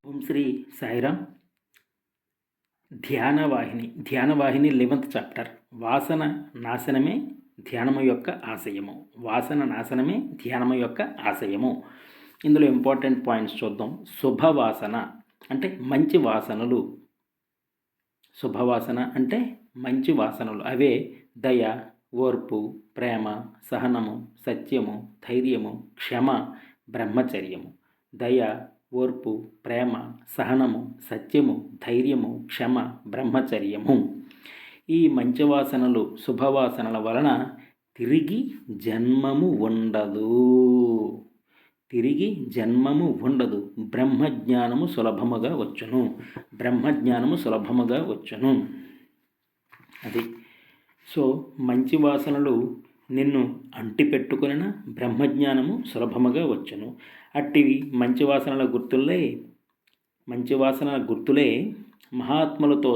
ఓం Shri Sairam. ధ్యానవాహిని 11th chapter. వాసన నాశనమే ధ్యానము యొక్క ఆశయము. వాసన నాశనమే ధ్యానము యొక్క ఆశయము. ఇందులో ఇంపార్టెంట్ పాయింట్స్ చూద్దాం. శుభవాసన అంటే మంచి వాసనలు. శుభవాసన అంటే మంచి వాసనలు. అవే దయ, ఓర్పు, ప్రేమ, సహనము, సత్యము, ధైర్యము, క్షమ, బ్రహ్మచర్యము. దయ, ఓర్పు, ప్రేమ, సహనము, సత్యము, ధైర్యము, క్షమ, బ్రహ్మచర్యము. ఈ మంచి వాసనలు, శుభవాసనల వలన తిరిగి జన్మము ఉండదు. బ్రహ్మజ్ఞానము సులభముగా వచ్చును. అది సో మంచి వాసనలు నిన్ను అంటిపెట్టుకున్న బ్రహ్మజ్ఞానము సులభముగా వచ్చును. అట్టివి మంచి వాసనల గుర్తులే మహాత్ములతో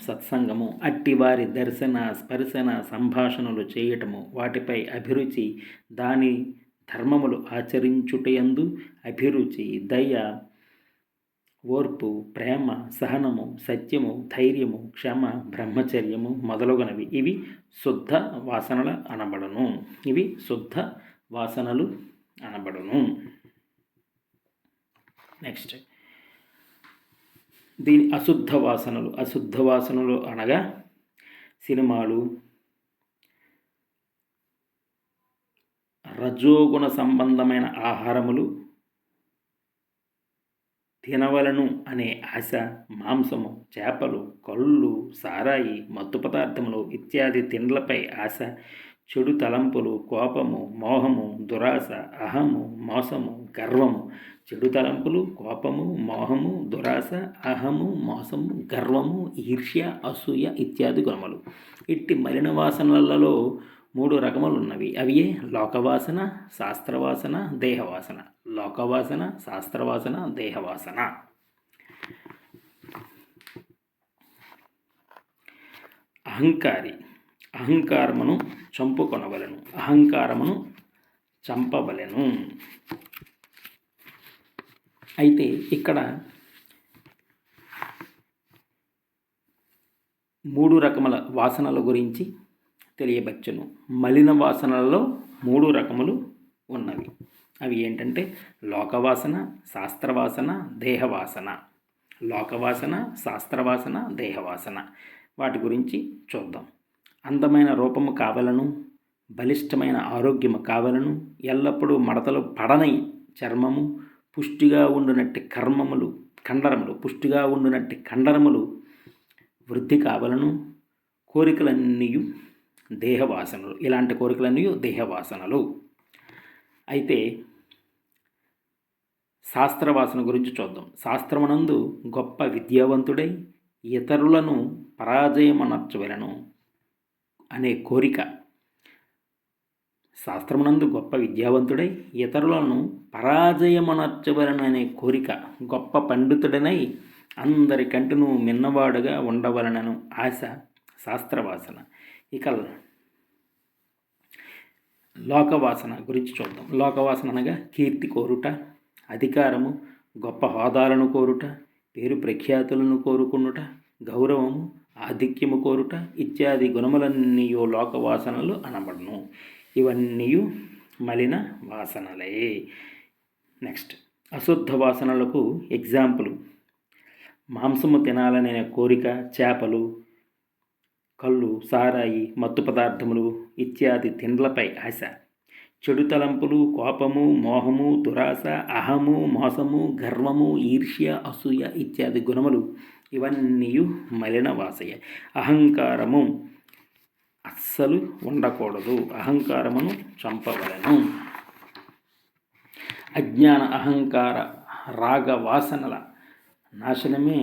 సత్సంగము. అట్టి వారి దర్శన, స్పర్శన, సంభాషణలు చేయటము, వాటిపై అభిరుచి, దాని ధర్మములు ఆచరించుటయందు అభిరుచి, దయ, ఓర్పు, ప్రేమ, సహనము, సత్యము, ధైర్యము, క్షమ, బ్రహ్మచర్యము మొదలగునవి ఇవి శుద్ధ వాసనలు అనబడును. నెక్స్ట్, దీని అశుద్ధ వాసనలు అనగా సినిమాలు, రజోగుణ సంబంధమైన ఆహారములు, తినవలను అనే ఆశ, మాంసము, చేపలు, కళ్ళు, సారాయి, మత్తు పదార్థములు ఇత్యాది తిండ్లపై ఆశ, చెడు తలంపులు, కోపము, మోహము, దురాశ, అహము, మోసము, గర్వము. చెడు తలంపులు, కోపము, మోహము, దురాశ, అహము, మోసము, గర్వము, ఈర్ష్య, అసూయ ఇత్యాది గుణములు. ఇట్టి మలిన వాసనలలో 3 రకములు ఉన్నవి. అవియే లోకవాసన, శాస్త్రవాసన, దేహవాసన. లోకవాసన, శాస్త్రవాసన, దేహవాసన. అహంకారమును చంపుకొనవలెను, అహంకారమును చంపవలెను. అయితే ఇక్కడ 3 రకముల వాసనల గురించి తెలియవచ్చును. మలిన వాసనలలో 3 రకములు ఉన్నవి. అవి ఏంటంటే లోకవాసన, శాస్త్రవాసన, దేహవాసన. వాటి గురించి చూద్దాం. అందమైన రూపము కావలను, బలిష్టమైన ఆరోగ్యము కావలను, ఎల్లప్పుడూ మడతలు పడని చర్మము, పుష్టిగా ఉండునట్టి కండరములు వృద్ధి కావలను. కోరికలన్నీయు దేహవాసనలు. ఇలాంటి కోరికలన్నీ దేహవాసనలు. అయితే శాస్త్రవాసన గురించి చూద్దాం. శాస్త్రమునందు గొప్ప విద్యావంతుడై ఇతరులను పరాజయమనర్చవలెను అనే కోరిక. శాస్త్రమునందు గొప్ప విద్యావంతుడై ఇతరులను పరాజయమనర్చవలెను అనే కోరిక. గొప్ప పండితుడనై అందరికంటను మిన్నవాడుగా ఉండవలనను ఆశ శాస్త్రవాసన. ఇక లోకవాసన గురించి చూద్దాం. లోకవాసన అనగా కీర్తి కోరుట, అధికారము, గొప్ప హోదాలను కోరుట, పేరు ప్రఖ్యాతులను కోరుకునుట, గౌరవము, ఆధిక్యము కోరుట ఇత్యాది గుణములన్నీ లోకవాసనలు అనబడును. ఇవన్నీ మలిన వాసనలే. నెక్స్ట్, అశుద్ధ వాసనలకు ఎగ్జాంపుల్: మాంసము తినాలనే కోరిక, చేపలు, కళ్ళు, సారాయి, మత్తు పదార్థములు ఇత్యాది తిండ్లపై ఆశ, చెడు తలంపులు, కోపము, మోహము, దురాశ, అహము, మోసము, గర్వము, ఈర్ష్య, అసూయ ఇత్యాది గుణములు ఇవన్నీ మలిన వాసయ. అహంకారము అస్సలు ఉండకూడదు. అహంకారమును చంపవలెను. అజ్ఞాన, అహంకార, రాగ వాసనల నాశనమే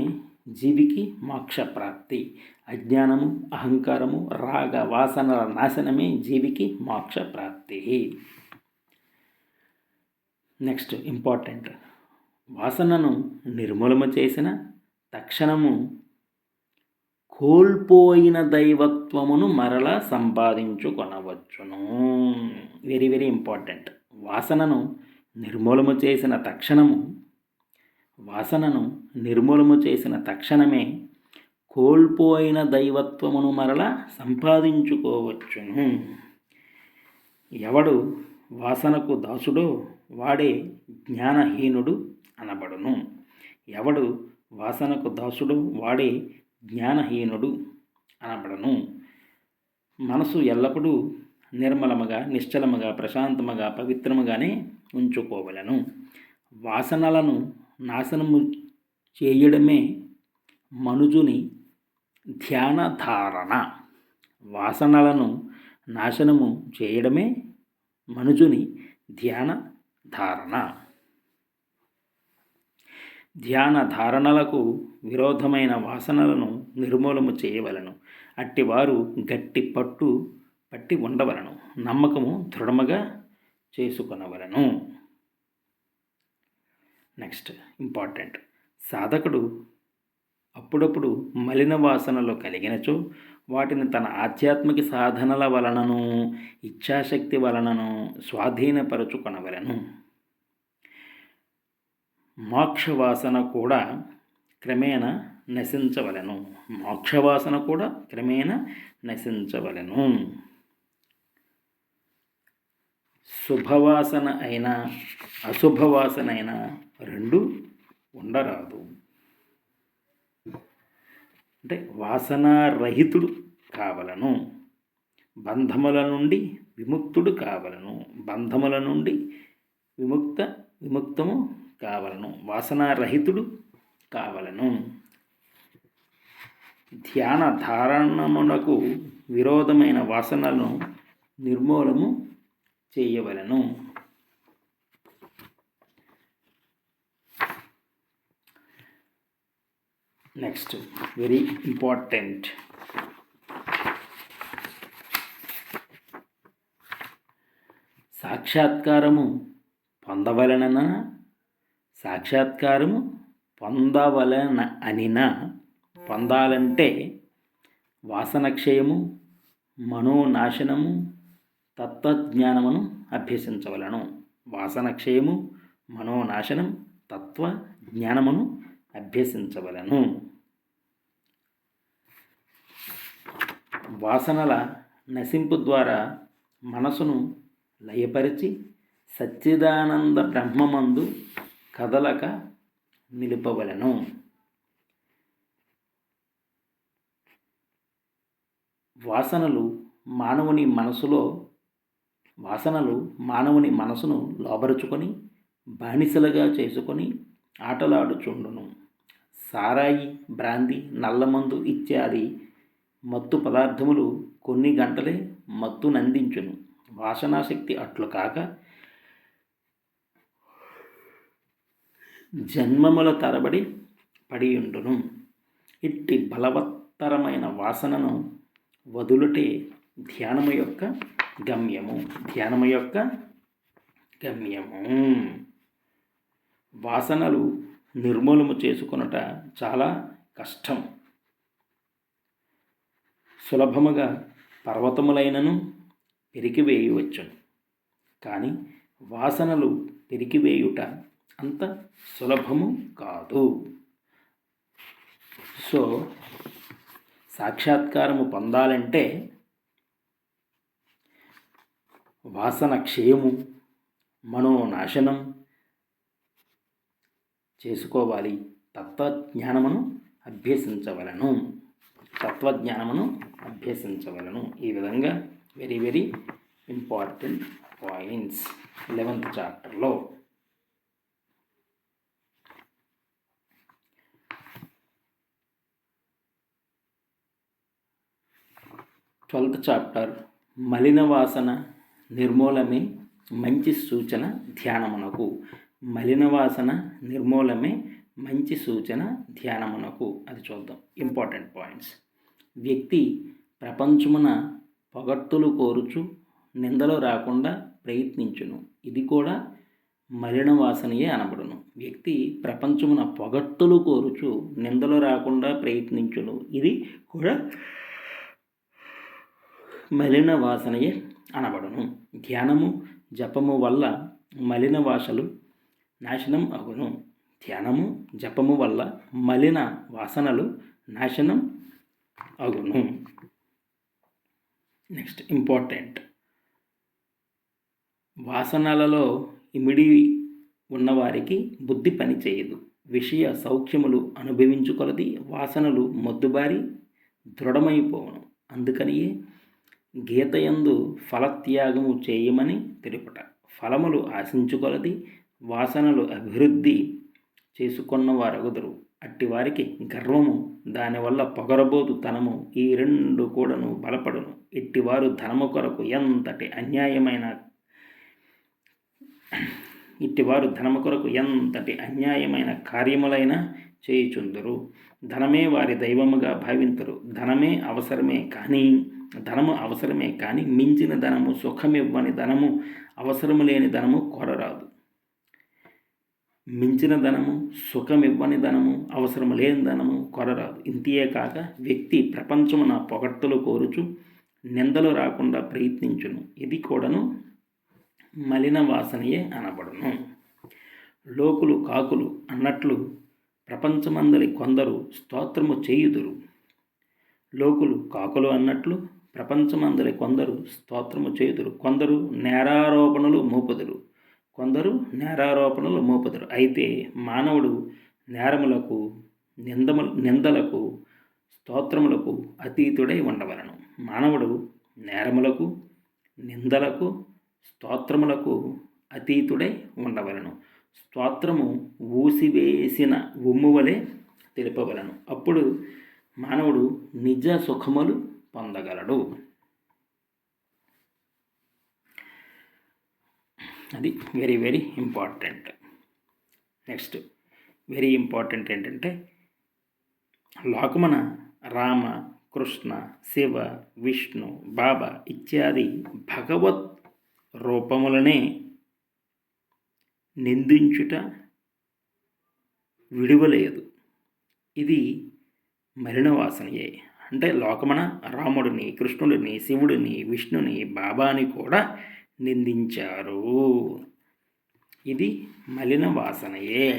జీవికి మోక్షప్రాప్తి. అజ్ఞానము, అహంకారము, రాగ వాసనల నాశనమే జీవికి మోక్షప్రాప్తి. నెక్స్ట్ ఇంపార్టెంట్: వాసనను నిర్మూలన చేసిన తక్షణము కోల్పోయిన దైవత్వమును మరలా సంపాదించుకొనవచ్చును. Very very important. వాసనను నిర్మూలము చేసిన తక్షణము వాసనను నిర్మూలము చేసిన తక్షణమే కోల్పోయిన దైవత్వమును మరల సంపాదించుకోవచ్చును. ఎవడు వాసనకు దాసుడో వాడే జ్ఞానహీనుడు అనబడును. ఎవడు వాసనకు దాసుడో వాడే జ్ఞానహీనుడు అనబడును. మనసు ఎల్లప్పుడూ నిర్మలముగా, నిశ్చలముగా, ప్రశాంతముగా, పవిత్రముగానే ఉంచుకోవలను. వాసనలను నాశనము చేయడమే మనుజుని ధ్యానధారణ. వాసనలను నాశనము చేయడమే మనుజుని ధ్యానధారణ. ధ్యాన ధారణలకు విరోధమైన వాసనలను నిర్మూలము చేయవలను. అట్టివారు గట్టి పట్టి ఉండవలను. నమ్మకము దృఢముగా చేసుకొనవలను. Next important. సాధకుడు అప్పుడప్పుడు మలిన వాసనలు కలిగినచో వాటిని తన ఆధ్యాత్మిక సాధనల వలనను ఇచ్ఛాశక్తి వలనను స్వాధీనపరచుకొనవలను. మోక్షవాసన కూడా క్రమేణ నశించవలను. మోక్షవాసన కూడా క్రమేణ నశించవలను. శుభవాసన అయినా అశుభవాసన అయినా రెండు ఉండరాదు. అంటే వాసనారహితుడు కావలను. బంధముల నుండి విముక్తుడు కావలను. బంధముల నుండి విముక్తము కావలను. వాసనారహితుడు కావలను. ధ్యాన ధారణమునకు విరోధమైన వాసనలను నిర్మూలము చేయవలను. Next very important. సాక్షాత్కారము పొందవలనన సాక్షాత్కారము పొందవలన అనినా పొందాలంటే వాసనక్షయము, మనోనాశనము, తత్వజ్ఞానమును అభ్యసించవలను. వాసనక్షయము, మనోనాశనం, తత్వజ్ఞానమును అభ్యసించవలను. వాసనల నశింపు ద్వారా మనసును లయపరిచి సచ్చిదానంద బ్రహ్మమందు కదలక నిలుపవలను. వాసనలు మానవుని మనసును లోబరుచుకొని బానిసలుగా చేసుకొని ఆటలాడుచుండును. సారాయి, బ్రాంది, నల్లమందు ఇత్యాది మత్తు పదార్థములు కొన్ని గంటలే మత్తునందించును. వాసనాశక్తి అట్లు కాక జన్మముల తరబడి పడియుండును. ఇట్టి బలవత్తరమైన వాసనను వదులుటే ధ్యానము యొక్క గమ్యము. వాసనలు నిర్మూలము చేసుకొనుట చాలా కష్టం. సులభముగా పర్వతములైనను పెరికివేయవచ్చును. కానీ వాసనలు పెరికివేయుట అంత సులభము కాదు. సో సాక్షాత్కారము పొందాలంటే వాసన క్షయము, మనోనాశనం చేసుకోవాలి. తత్వజ్ఞానమును అభ్యసించవలను. ఈ విధంగా very very important points 11th చాప్టర్లో. 12th చాప్టర్ మలిన వాసన నిర్మూలమే మంచి సూచన ధ్యానమునకు. మలిన వాసన నిర్మూలమే మంచి సూచన ధ్యానమునకు. అది చూద్దాం. Important points. వ్యక్తి ప్రపంచమున పొగడ్తలు కోరుచు నిందలు రాకుండా ప్రయత్నించును. ఇది కూడా మలిన వాసనయే అనబడును. వ్యక్తి ప్రపంచమున పొగడ్తలు కోరుచు నిందలు రాకుండా ప్రయత్నించును. ఇది కూడా మలిన వాసనయే అనబడును. ధ్యానము, జపము వల్ల మలిన వాసలు నాశనం అగును. ధ్యానము జపము వల్ల మలిన వాసనలు నాశనం అగును. నెక్స్ట్ ఇంపార్టెంట్, వాసనలలో ఇమిడి ఉన్నవారికి బుద్ధి పని చేయదు. విషయ సౌఖ్యములు అనుభవించుకొలది వాసనలు మొద్దుబారి దృఢమైపోవును. అందుకనియే గీతయందు ఫలత్యాగము చేయమని తెలుపుట. ఫలములు ఆశించుకొలది వాసనలు అభివృద్ధి చేసుకున్న వారగుదురు. అట్టివారికి గర్వము దానివల్ల పొగరబోతు తనము ఈ రెండు కూడాను బలపడును. ఇట్టివారు ధనము కొరకు ఎంతటి అన్యాయమైన కార్యములైన చేయుచుందురు. ధనమే వారి దైవముగా భావింతురు. ధనము అవసరమే కానీ మించిన ధనము, సుఖమివ్వని ధనము, అవసరము లేని ధనము కోరరాదు. మించిన ధనము, సుఖమివ్వని ధనము, అవసరము లేని ధనము కొరరాదు. ఇంతియే కాక వ్యక్తి ప్రపంచమున పొగడ్తలు కోరుచు నిందలు రాకుండా ప్రయత్నించును. ఇది కూడాను మలిన వాసనయే అనబడును. లోకులు కాకులు అన్నట్లు ప్రపంచమందలి కొందరు స్తోత్రము చేయుదురు. లోకులు కాకులు అన్నట్లు ప్రపంచమందలి కొందరు స్తోత్రము చేయుదురు. కొందరు నేరారోపణలు మోపుదురు. అయితే మానవుడు నేరములకు, నిందలకు, స్తోత్రములకు అతీతుడై ఉండవలను. మానవుడు నేరములకు, నిందలకు, స్తోత్రములకు అతీతుడై ఉండవలను. స్తోత్రము ఊసివేసిన ఉమ్మువలే తెలుపవలను. అప్పుడు మానవుడు నిజ సుఖములు పొందగలడు. అది very very important. Next very important ఏంటంటే, లోకమున రామ, కృష్ణ, శివ, విష్ణు, బాబా ఇత్యాది భగవత్ రూపములనే నిందించుట విడువలేదు. ఇది మలిన వాసనయే. అంటే లోకమున రాముడిని, కృష్ణుడిని, శివుడిని, విష్ణుని, బాబాని కూడా నిందించారు. ఇది మలిన వాసనయే.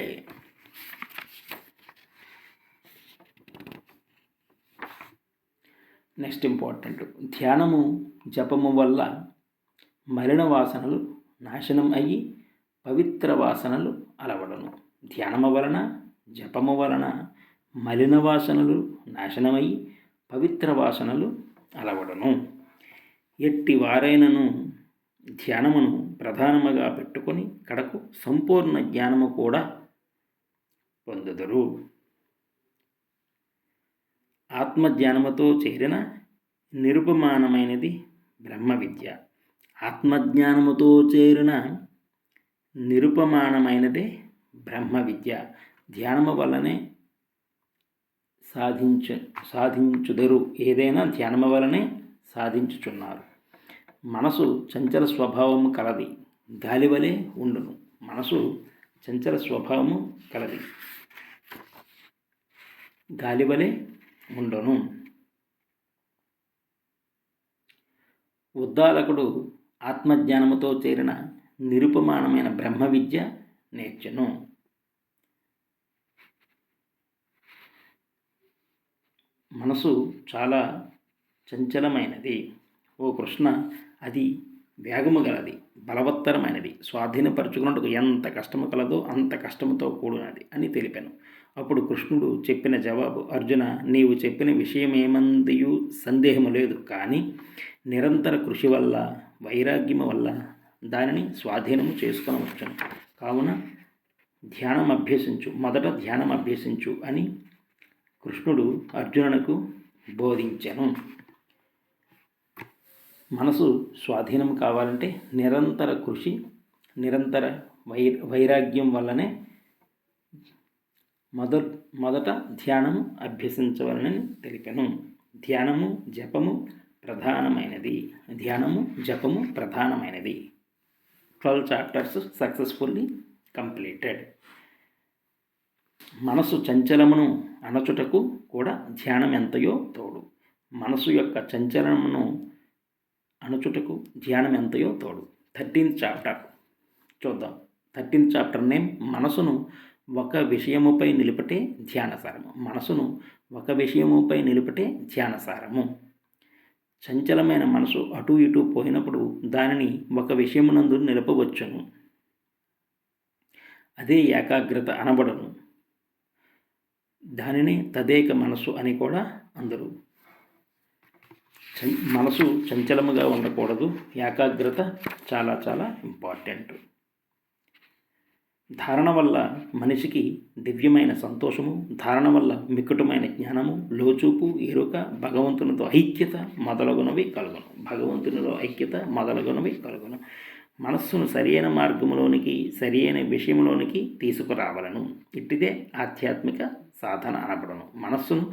నెక్స్ట్ ఇంపార్టెంట్, ధ్యానము జపము వల్ల మలిన వాసనలు నాశనం అయ్యి పవిత్ర వాసనలు అలవడను. ధ్యానము వలన, జపము వలన మలిన వాసనలు నాశనమయ్యి పవిత్ర వాసనలు అలవడను. ఎట్టి వారైనను ధ్యానమును ప్రధానముగా పెట్టుకొని కడకు సంపూర్ణ జ్ఞానము కూడా పొందుదురు. ఆత్మజ్ఞానముతో చేరిన నిరుపమానమైనది బ్రహ్మ విద్య. ఆత్మజ్ఞానముతో చేరిన నిరుపమానమైనదే బ్రహ్మ విద్య. ధ్యానము వల్లనే సాధించుదరు. ఏదైనా ధ్యానము వలనే సాధించుచున్నారు. మనసు చంచల స్వభావము కలది, గాలివలే ఉండును. మనసు చంచల స్వభావము కలది, గాలివలే ఉండును. ఉద్దాలకుడు ఆత్మజ్ఞానముతో చేరిన నిరుపమానమైన బ్రహ్మ విద్య నేర్చెను. మనసు చాలా చంచలమైనది ఓ కృష్ణ, అది వేగము గలది, బలవత్తరమైనది, స్వాధీనపరచుకున్నట్టుకు ఎంత కష్టము కలదో అంత కష్టముతో కూడినది అని తెలిపాను. అప్పుడు కృష్ణుడు చెప్పిన జవాబు, అర్జున, నీవు చెప్పిన విషయమేమందియు సందేహము లేదు. కానీ నిరంతర కృషి వల్ల, వైరాగ్యము వల్ల దానిని స్వాధీనము చేసుకొనవచ్చును. కావున మొదట ధ్యానం అభ్యసించు అని కృష్ణుడు అర్జునునకు బోధించెను. మనసు స్వాధీనం కావాలంటే నిరంతర కృషి, నిరంతర వైరాగ్యం వల్లనే మొదట ధ్యానము అభ్యసించవలనని తెలిపాను. ధ్యానము జపము ప్రధానమైనది. 12 చాప్టర్స్ సక్సెస్ఫుల్లీ కంప్లీటెడ్. మనసు చంచలమును అణచుటకు కూడా ధ్యానం ఎంతయో తోడు. మనసు యొక్క చంచలమును అణచుటకు ధ్యానం ఎంతయో తోడు. 13th చాప్టర్ చూద్దాం. 13th చాప్టర్ నేమ్ మనసును ఒక విషయముపై నిలుపటే ధ్యానసారము. మనసును ఒక విషయముపై నిలుపటే ధ్యానసారము. చంచలమైన మనసు అటు ఇటు పోయినప్పుడు దానిని ఒక విషయమునందు నిలపవచ్చును, అదే ఏకాగ్రత అనబడును. దానిని తదేక మనసు అని కూడా అందరు. మనసు చంచలముగా ఉండకూడదు. ఏకాగ్రత చాలా చాలా ఇంపార్టెంట్. ధారణ వల్ల మనిషికి దివ్యమైన సంతోషము, ధారణ వల్ల మిక్కుటమైన జ్ఞానము, లోచూపు, ఎరుక, భగవంతునితో ఐక్యత మొదలగునవి కలుగును. భగవంతునిలో ఐక్యత మొదలగునవి కలుగును. మనస్సును సరియైన మార్గంలోనికి, సరియైన విషయంలోనికి తీసుకురావాలను. ఇట్టిదే ఆధ్యాత్మిక సాధన అనబడను. మనస్సును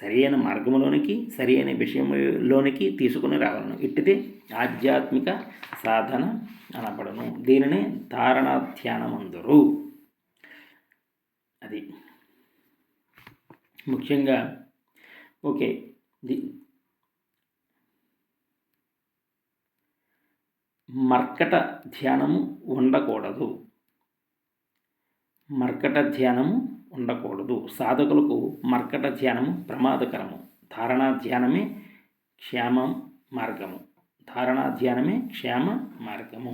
సరియైన మార్గంలోనికి, సరియైన విషయంలోనికి తీసుకుని రావాలను. ఇట్టిదే ఆధ్యాత్మిక సాధన అనబడను. దీనినే ధారణ ధ్యానమందురు. అది ముఖ్యంగా ఓకే. మర్కట ధ్యానము ఉండకూడదు. మర్కట ధ్యానము ఉండకూడదు. సాధకులకు మర్కట ధ్యానము ప్రమాదకరము. ధారణా ధ్యానమే క్షేమ మార్గము. ధారణా ధ్యానమే క్షేమ మార్గము.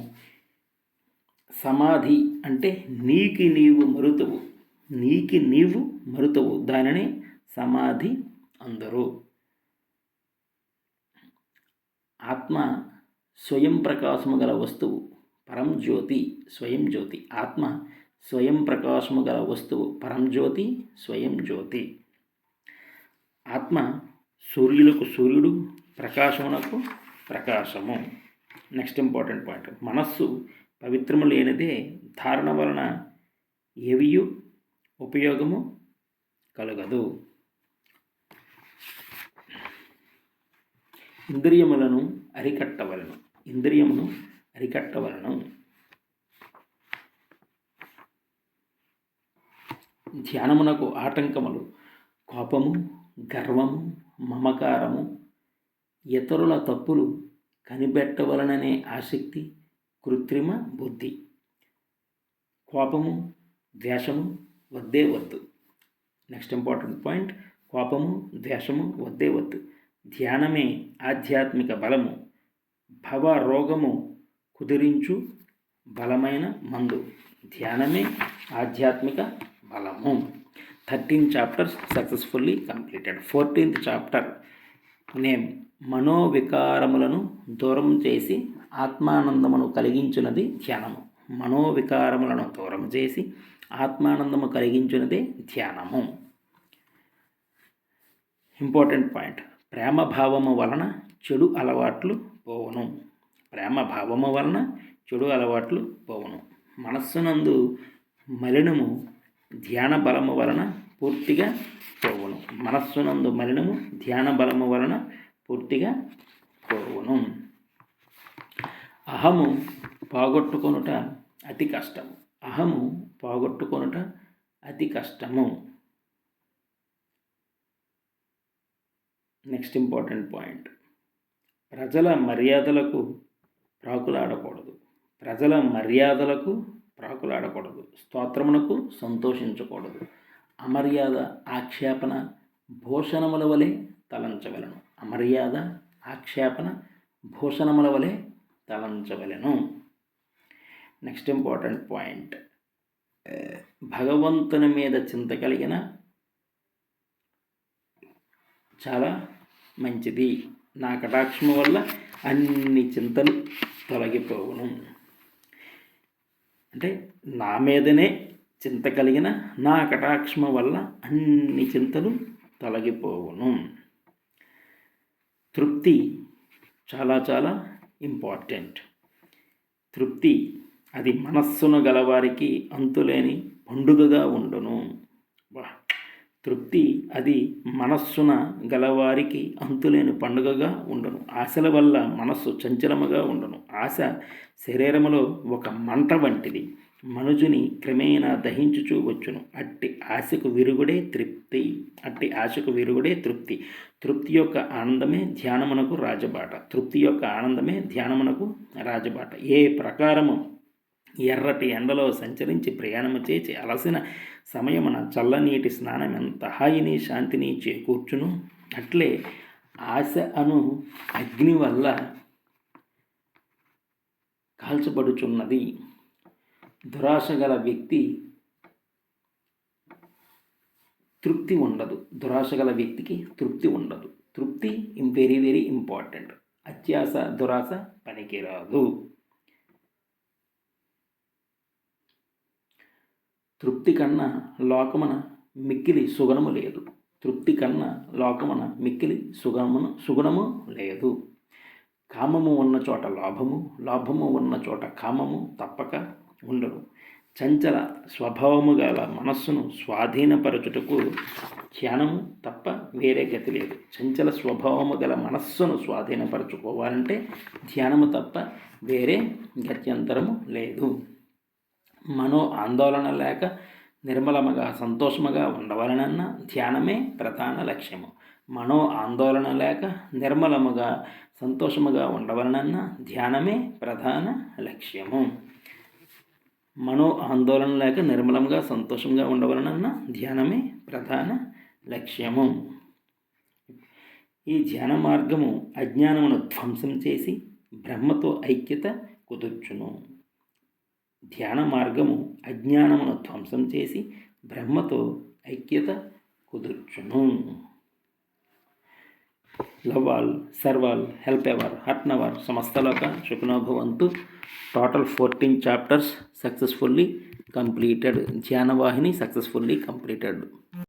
సమాధి అంటే నీకి నీవు మరుతువు. నీకి నీవు మరుతువు, దానిని సమాధి అందరు. ఆత్మ స్వయం ప్రకాశము గల వస్తువు, పరంజ్యోతి, స్వయం జ్యోతి. ఆత్మ స్వయం ప్రకాశము గల వస్తువు, పరంజ్యోతి, స్వయం జ్యోతి. ఆత్మ సూర్యులకు సూర్యుడు, ప్రకాశమునకు ప్రకాశము. నెక్స్ట్ ఇంపార్టెంట్ పాయింట్, మనస్సు పవిత్రము లేనిదే ధారణ వలన ఏవియు ఉపయోగము కలగదు. ఇంద్రియములను అరికట్టవలను. ఇంద్రియమును అరికట్టవలను. ధ్యానమునకు ఆటంకములు కోపము, గర్వము, మమకారము, ఇతరుల తప్పులు కనిపెట్టవలననే ఆసక్తి, కృత్రిమ బుద్ధి. కోపము, ద్వేషము వద్దే వద్దు. నెక్స్ట్ ఇంపార్టెంట్ పాయింట్, కోపము, ద్వేషము వద్దే వద్దు. ధ్యానమే ఆధ్యాత్మిక బలము. భవరోగము కుదిరించు బలమైన మందు. ధ్యానమే ఆధ్యాత్మిక బలము. 13 chapters successfully completed. 14th chapter name మనోవికారములను దూరం చేసి ఆత్మానందమును కలిగించున్నది ధ్యానము. మనోవికారములను దూరం చేసి ఆత్మానందము కలిగించున్నదే ధ్యానము. ఇంపార్టెంట్ పాయింట్, ప్రేమభావము వలన చెడు అలవాట్లు పోవును. ప్రేమభావము వలన చెడు అలవాట్లు పోవును. మనస్సునందు మలినము ధ్యాన బలము వలన పూర్తిగా పోవును. మనస్సునందు మలినము ధ్యాన బలము వలన పూర్తిగా పోవును. అహము పోగొట్టుకొనుట అతి కష్టము. అహము పోగొట్టుకొనుట అతి కష్టము. నెక్స్ట్ ఇంపార్టెంట్ పాయింట్, ప్రజల మర్యాదలకు ప్రాకులాడకూడదు. ప్రజల మర్యాదలకు ప్రాకులాడకూడదు. స్తోత్రమునకు సంతోషించకూడదు. అమర్యాద, ఆక్షేపణ, భూషణముల వలె తలంచవలను. అమర్యాద, ఆక్షేపణ, భూషణముల వలె తలంచవలను. నెక్స్ట్ ఇంపార్టెంట్ పాయింట్, భగవంతుని మీద చింత కలిగిన చాలా మంచిది. నా కటాక్షము వల్ల అన్ని చింతలు తొలగిపోవును. అంటే నా మీదనే చింత కలిగిన నా కటాక్షము వల్ల అన్ని చింతలు తొలగిపోవును. తృప్తి చాలా చాలా ఇంపార్టెంట్. తృప్తి అది మనస్సును గలవారికి అంతులేని పండుగగా ఉండును. తృప్తి అది మనస్సున గలవారికి అంతులేని పండుగగా ఉండును. ఆశల వల్ల మనస్సు చంచలముగా ఉండును. ఆశ శరీరములో ఒక మంట వంటిది. మనుజుని క్రమేణా దహించుచూ వచ్చును. అట్టి ఆశకు విరుగుడే తృప్తి. అట్టి ఆశకు విరుగుడే తృప్తి. తృప్తి యొక్క ఆనందమే ధ్యానమునకు రాజబాట. తృప్తి యొక్క ఆనందమే ధ్యానమునకు రాజబాట. ఏ ప్రకారము ఎర్రటి ఎండలో సంచరించి ప్రయాణము చేసి అలసిన సమయమున చల్లనీటి స్నానం ఎంత హాయిని శాంతిని చేకూర్చును. అట్లే ఆశ అను అగ్ని వల్ల కాల్చబడుచున్నది. దురాశ గల వ్యక్తి తృప్తి ఉండదు. దురాశ గల వ్యక్తికి తృప్తి ఉండదు. తృప్తి వెరీ వెరీ ఇంపార్టెంట్. అత్యాశ దురాశ పనికిరాదు. తృప్తి కన్నా లోకమున మిక్కిలి సుగుణము లేదు. తృప్తి కన్నా లోకమున మిక్కిలి సుగుణము లేదు. కామము ఉన్న చోట లోభము, లోభము ఉన్న చోట కామము తప్పక ఉండదు. చంచల స్వభావము గల మనస్సును స్వాధీనపరచుటకు ధ్యానము తప్ప వేరే గతి లేదు. చంచల స్వభావము గల మనస్సును స్వాధీనపరచుకోవాలంటే ధ్యానము తప్ప వేరే గత్యంతరము లేదు. మనో ఆందోళన లేక నిర్మలముగా సంతోషముగా ఉండవలనన్న ధ్యానమే ప్రధాన లక్ష్యము. మనో ఆందోళన లేక నిర్మలముగా సంతోషముగా ఉండవలనన్న ధ్యానమే ప్రధాన లక్ష్యము. మనో ఆందోళన లేక నిర్మలంగా సంతోషంగా ఉండవలనన్న ధ్యానమే ప్రధాన లక్ష్యము. ఈ ధ్యాన మార్గము అజ్ఞానమును ధ్వంసం చేసి బ్రహ్మతో ఐక్యత కుదుర్చును. ధ్యాన మార్గము అజ్ఞానమును ధ్వంసం చేసి బ్రహ్మతో ఐక్యత కుదుర్చును. Love all, serve all, help ever, hurt never, సమస్తలోక సుఖినో భవంతు. Total 14 chapters successfully completed. Dhyanavahini successfully completed.